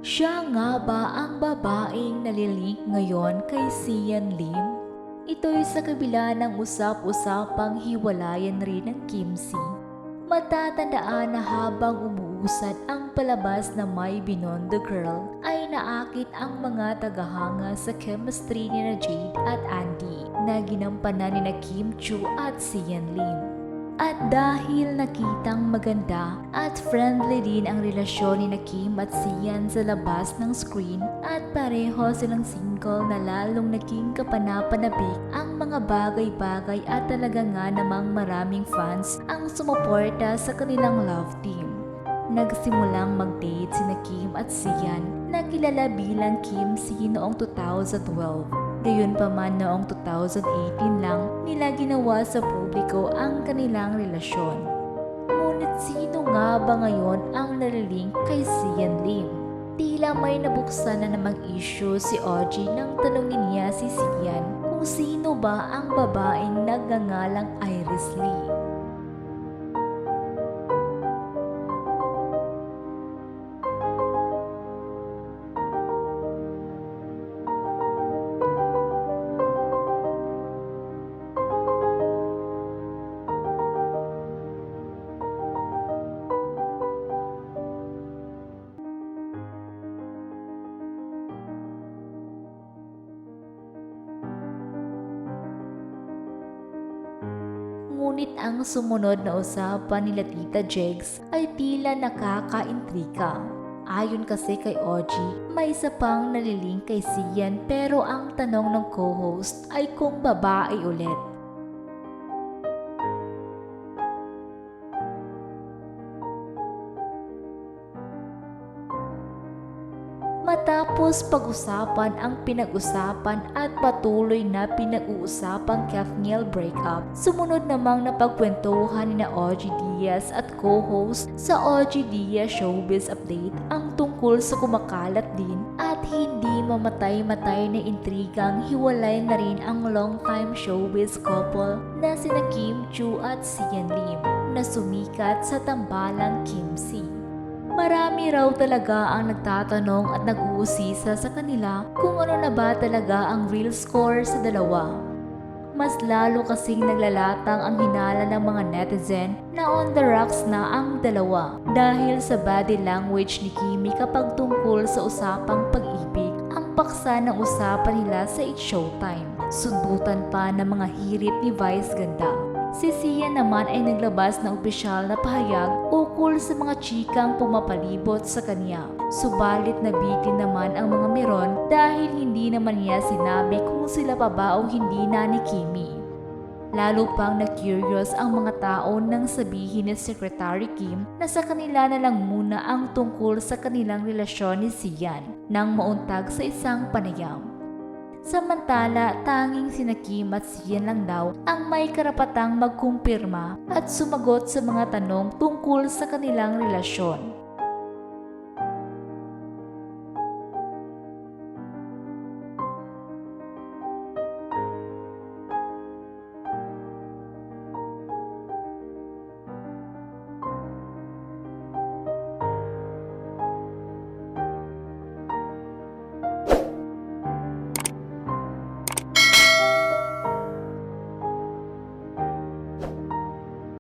Siya nga ba ang babaeng nalilink ngayon kay Sian Lim? Ito'y sa kabila ng usap-usapang hiwalayan rin ng Kimsey. Matatandaan na habang umuusad ang palabas na My Beyond the Girl ay naakit ang mga tagahanga sa chemistry ni Jade at Andy na ginampanan ni Kim Chu at Sian Lim. At dahil nakitang maganda at friendly din ang relasyon ni Kim at Sian sa labas ng screen at pareho silang single na lalong naging kapanapanabik ang mga bagay-bagay at talaga nga namang maraming fans ang sumuporta sa kanilang love team. Nagsimulang mag-date sina Kim at Sian na kilala bilang Kimsey noong 2012. Gayunpaman noong 2018 lang nila ginawa sa publiko ang kanilang relasyon. Ngunit sino nga ba ngayon ang nalilink kay Sian Lim? Tila may nabuksan na namang issue si Oji nang tanungin niya si Sian kung sino ba ang babaeng nagngangalang Iris Lee. Ngunit ang sumunod na usapan nila Tita Jegs ay tila nakakaintriga. Ayon kasi kay Oji, may isa pang nalilink kay Sian pero ang tanong ng co-host ay kung babae ulit. Matapos pag-usapan ang pinag-usapan at patuloy na pinag-uusapang Kathniel breakup, sumunod namang napagkwentuhan ni na OG Diaz at co-host sa OG Diaz Showbiz Update ang tungkol sa kumakalat din at hindi mamatay-matay na intrigang hiwalay na rin ang long-time showbiz couple na sina Kim Chu at Sian Lim na sumikat sa tambalang Kimsey. Marami raw talaga ang nagtatanong at nag-uusisa sa kanila kung ano na ba talaga ang real score sa dalawa. Mas lalo kasing naglalatang ang hinala ng mga netizen na on the rocks na ang dalawa dahil sa body language ni Kimi kapag tungkol sa usapang pag-ibig ang paksa ng usapan nila sa It's Showtime. Sundutan pa ng mga hirit ni Vice Ganda. Si Sian naman ay naglabas ng opisyal na pahayag ukol sa mga chikang pumapalibot sa kanya. Subalit nabitin naman ang mga meron dahil hindi naman niya sinabi kung sila pa ba o hindi na ni Kimi. Lalo pang na-curious ang mga tao nang sabihin ni Secretary Kim na sa kanila na lang muna ang tungkol sa kanilang relasyon ni Sian nang mauntag sa isang panayam. Samantala, tanging sina Kim at Sian lang daw ang may karapatang magkumpirma at sumagot sa mga tanong tungkol sa kanilang relasyon.